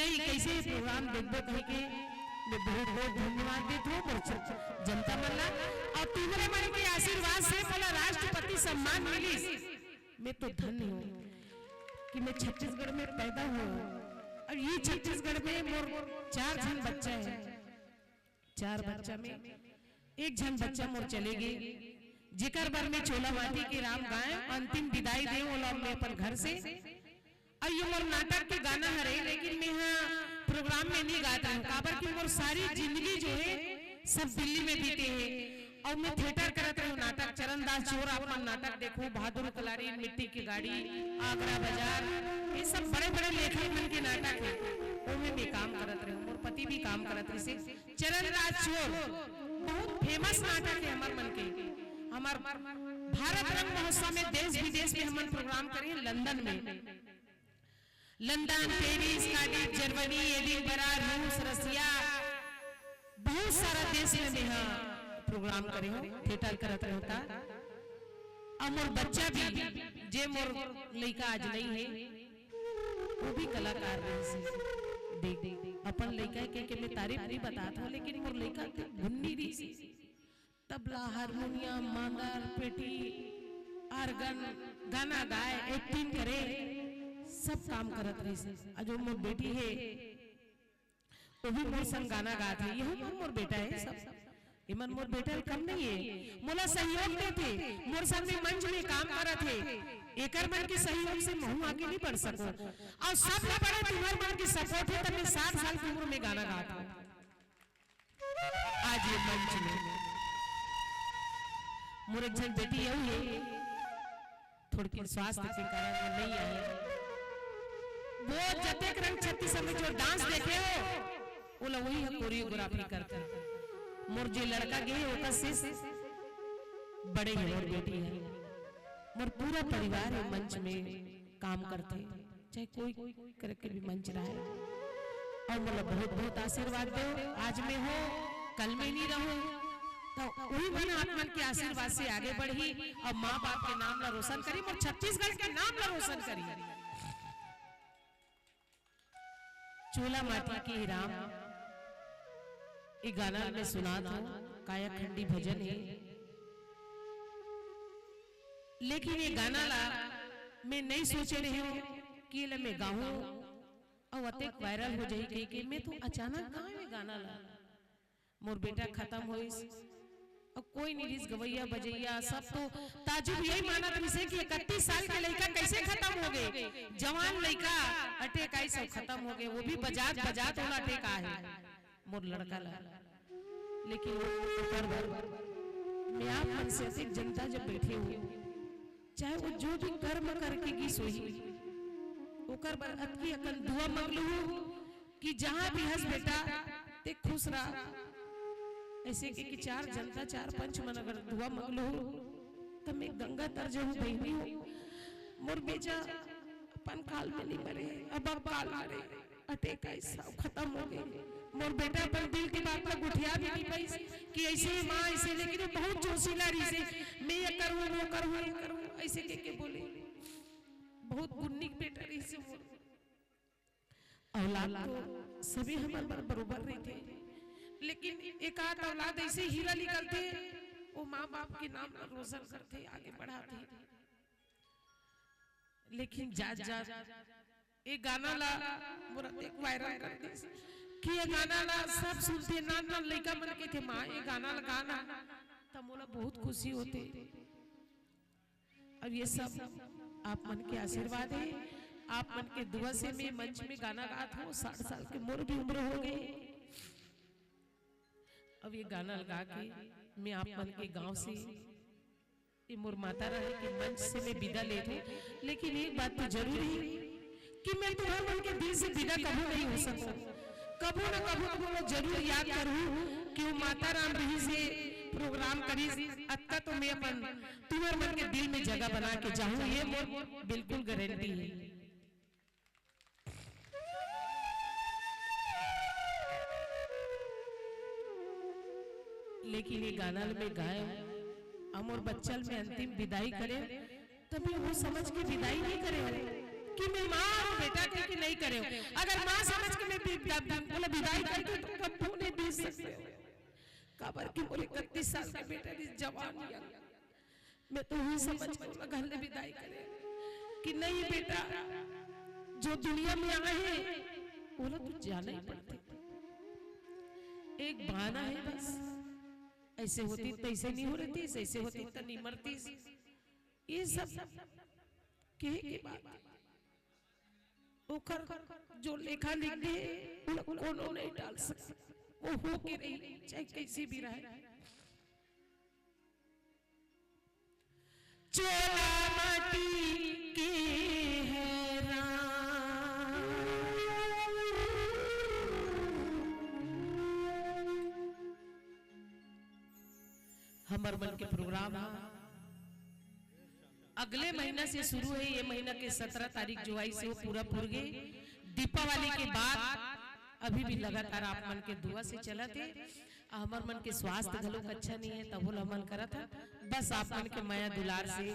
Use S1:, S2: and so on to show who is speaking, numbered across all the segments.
S1: नहीं कैसे प्रोग्राम देखबो कह के मैं बहुत बहुत धन्यवाद देती हूँ जनता मल्ला और तुम्हारे मन के आशीर्वाद से बोला राष्ट्रपति सम्मान मिली। मैं तो धन्य हूँ कि मैं छत्तीसगढ़ में पैदा हुआ और ये छत्तीसगढ़ में मोर 4 जन बच्चा है। 4 बच्चा में एक जन बच्चा मोर चले गए जिकर बार में चोला माटी के राम गाय अंतिम विदाई दे बोला मैं अपन घर से। और ये मोर नाटक के गाना हरे लेकिन मैं यहाँ प्रोग्राम में नहीं गाता हूँ काबर की मोर सारी जिंदगी जो है सब दिल्ली में बीते है और मैं थिएटर करत रहूँ नाटक चरणदास चोर अपन नाटक देखो बहादुर कलारी मिट्टी की गाड़ी आगरा बाजार ये सब बड़े बड़े लेखक मन के नाटक है वो में भी काम करत रहूँ मोर पति भी काम करत रहे। चरणदास चोर बहुत फेमस नाटक है हमार मन के हमार भारत रंग महोत्सव में देश विदेश में हम प्रोग्राम करें लंदन में London Paris Cardiff Germany Edinburgh रूस रसिया बहुत सारा देश में यहाँ प्रोग्राम करे हो थिएटर करत रहता। और मोर बच्चा भी जे मोर लड़का आज नहीं है वो भी कलाकार रहे देख अपन लड़का के मैं तारीफ नहीं बताता लेकिन मोर लड़का गुन्नी रही तबला हारमोनियम मांदर पेटी आर्गन गाना गाए एक्टिंग करे सब काम करत रही से। जो मोर बेटी है वो भी मोर संग गाना गाती है यही मोर बेटा है सब इमन मोर बेटा कम नहीं है मोला सहयोग देते मोर सामने मंच में काम करत है एकर मन के सहयोग से महू आगे नहीं बढ़ सको और सब ले बड़े तुम्हारे मन की सपोर्ट है तब मैं 7 साल की उम्र में गाना गाता हूँ आज ये मंच में मोर एक जन बेटी यही है थोड़ी स्वास्थ्य के कारण वो नहीं आई वो जतेक रंग 36 में जो डांस देखे हो वो लोग वही कोरियोग्राफी करते हैं। मोर जो लड़का गए होता से बड़े है और बेटी है मोर पूरा परिवार है मंच में काम करते हैं चाहे कोई करके भी मंच रहा है और मतलब बहुत बहुत आशीर्वाद दो आज में हो कल में नहीं रहो तो वही मन आत्मन के आशीर्वाद से आगे बढ़ी और माँ बाप के नाम ला रोशन करी और छत्तीसगढ़ के नाम ला रोशन करी। चोला माटी के राम ये गाना मैं सुना था काया खंडी भजन है लेकिन ये गाना ला मैं नहीं सोचे रही हूँ कि मैं गाऊं और अतेक वायरल हो जाए कि मैं तो अचानक कहाँ में गाना ला मोर बेटा खत्म हो और कोई नहीं गवैया बजैया सब तो ताजुब यही माना तुमसे कि 31 साल के लड़का कैसे खत्म हो गए जवान लड़का अटैक आई सब खत्म हो गए वो भी बजात बजात होना अटैक है मोर लड़का ला लेकिन मैं आप मन से अधिक जनता जब बैठे हुए चाहे वो जो भी कर्म करके की सोई ओकर बर अतकी अकल दुआ मंगलू कि जहां भी हंस बेटा ते खुश रहा ऐसे कि 4 जनता 4 पंच मन अगर दुआ मंगलो तो मैं गंगा तर जो बहनी हूँ मोर बेचा अपन काल में नहीं मरे अब काल मरे अटैक ऐसा खत्म हो गए मोर बेटा अपन दिल की बात में गुठिया भी नहीं पाई कि ऐसे माँ ऐसे लेकिन बहुत जोशीला रही से मैं ये करूँ वो करूँ ऐसे के बोले बहुत गुन्नी बेटा रही से औलाद तो सभी हमारे बरोबर नहीं थे लेकिन एक आध औलाद ऐसे हीरा निकलते वो माँ बाप के नाम रोशन करते आगे बढ़ाते लेकिन जा जा एक गाना ला एक वायरल करते कि ये गाना ला सब सुनते नान नान लड़का मन के थे माँ ये गाना लगाना तब मोला बहुत खुशी होते और ये सब आप मन के आशीर्वाद है आप मन के दुआ से मैं मंच में गाना गाता हूँ 60 साल के मोर भी उम्र हो गई अब ये गाना लगा के मैं आप मन के गांव से ये मोर माता रहे कि मंच से मैं विदा ले दूं लेकिन एक बात तो जरूरी है कि मैं तुम्हारे मन के दिल से विदा कभी नहीं हो सकूं कभी ना कभी जरूर याद करूं कि वो माता राम रही से प्रोग्राम करी अत्ता तो मैं अपन तुम्हारे मन के दिल में जगह बना के जाऊं ये मोर बिल्कुल गारंटी है। लेकिन ये गाना में गाए अमोर बच्चल में अंतिम विदाई करे तभी वो समझ के विदाई नहीं करे कि मैं माँ और बेटा के नहीं करे अगर माँ समझ के मैं का बोला विदाई करके तो कब नहीं दे सकते काबर की बोले 31 साल का बेटा ने जवान मैं तो ही समझ के घर ले विदाई करे कि नहीं बेटा जो दुनिया में आए हैं बोला तू जाना ही पड़ता एक बहाना है बस ऐसे होती तो ऐसे नहीं हो रही थी ऐसे होती तो नहीं मरती ये सब के बात ओकर जो लेखा लिख दे कोनो नहीं डाल सकता वो हो के रही चाहे कैसी भी रहे चोला माटी के है राम हमर मन के प्रोग्राम अगले महीना से शुरू है ये महीना के 17 तारीख जो आई से वो पूरा पुर गए दीपावली के बाद अभी भी लगातार आप मन के दुआ से चला थे हमार मन के स्वास्थ्य घलोक अच्छा नहीं है तब मन करा था बस आप मन के माया दुलार से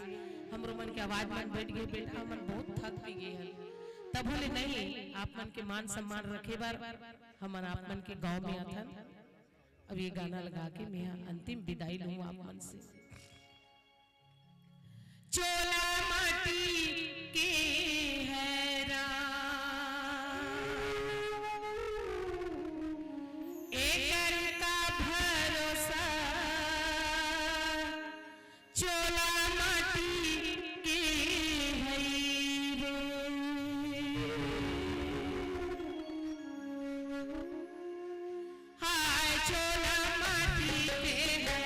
S1: हमरो मन के आवाज मन बैठ गए बेटा मन बहुत थक भी गए हैं तब बोले नहीं आप मन के मान सम्मान रखे बार हम आप मन के गांव में आता अब ये गाना लगा के मैं अंतिम विदाई लूं आप मन से चोला माटी के है राम एकर का भरोसा चोला माटी के है रे हाय चोला माटी के है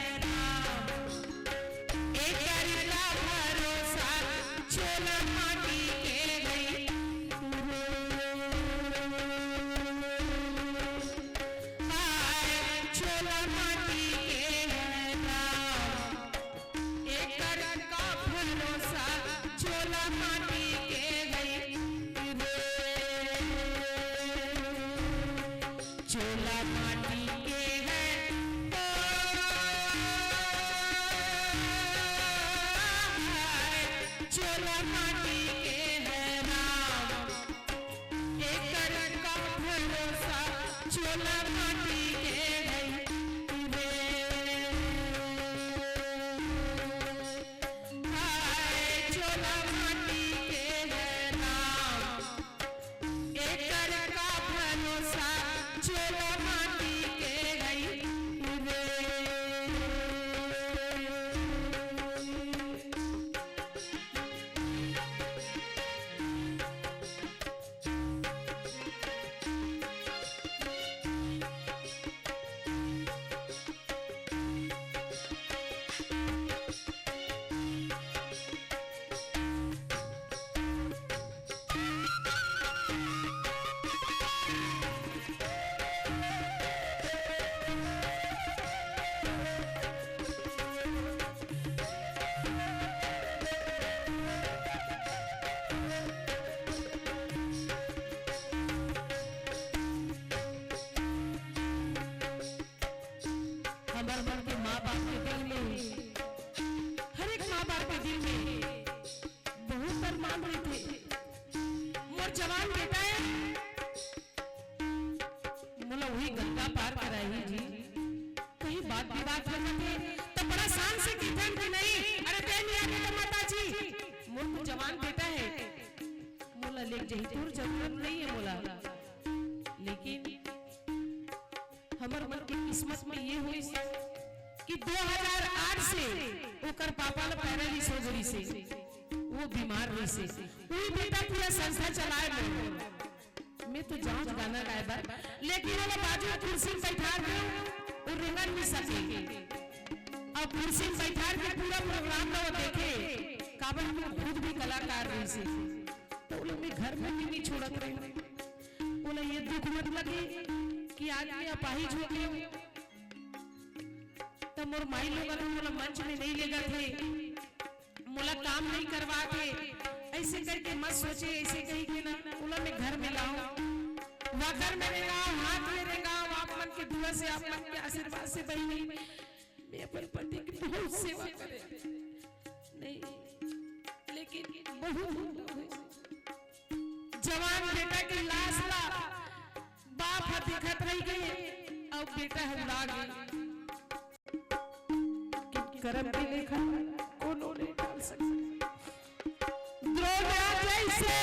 S1: जरूरत नहीं है बोला लेकिन हमर मन की किस्मत में ये हुई कि 2008 से ओकर पापा ल पैरालिसिस हो गई से वो बीमार रही से वही बेटा पूरा संस्था चलाए मैं तो जाऊं गाना गाए बार लेकिन वो बाजू कुर्सी बैठा दे और रेंगन नहीं सकेंगे और कुर्सी बैठा के पूरा प्रोग्राम में वो देखे काबल में खुद भी कलाकार रही से तो बोले मैं घर में भी नहीं छोड़त रही बोला ये दुख मत लगे कि आज मैं अपाहिज हो गई तो मोर माई लोग मोला मंच में नहीं ले गए थे मोला काम नहीं करवाते ऐसे करके मत सोचे ऐसे कही के ना बोला मैं घर में लाऊं वहां घर में रहेगा हाथ में रहेगा आप मन के दुआ से आप मन के आशीर्वाद से बहनी मैं अपने पति की बहुत सेवा करे नहीं लेकिन बहुत जवान बेटा की लाश ला बाप आफत दिखत रही गई और बेटा उड़ा गई कि करम की लेखा कोनो नहीं डाल सकता। द्रोणा जैसे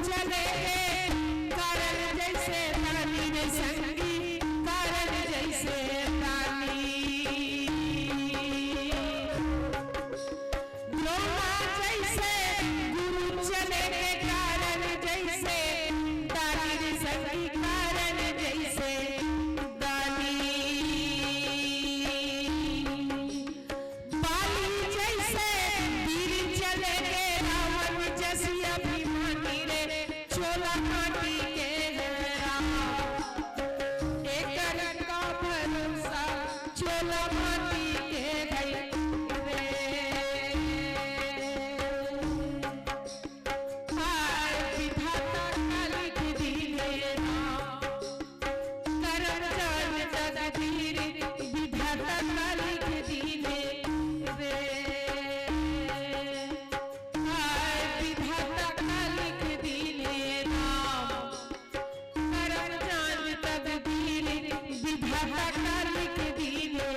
S1: चले कारण जैसे रानी में संगी कारण जैसे रानी। द्रोणा जैसे गुरु चले कारण जैसे दानी में संगी कारण जैसे दानी। बाली जैसे वीर चले रावण जैसी अभिमानी रे चोला माटी के राम। एक का भरोसा चोला माटी के गई रे। हाय विधाता काली विधि रे राम करम जान तकदीर विधाता काली विधि रे। हाय विधाता काली विधि रे राम करम जान तकदीर विधाता काली विधि रे।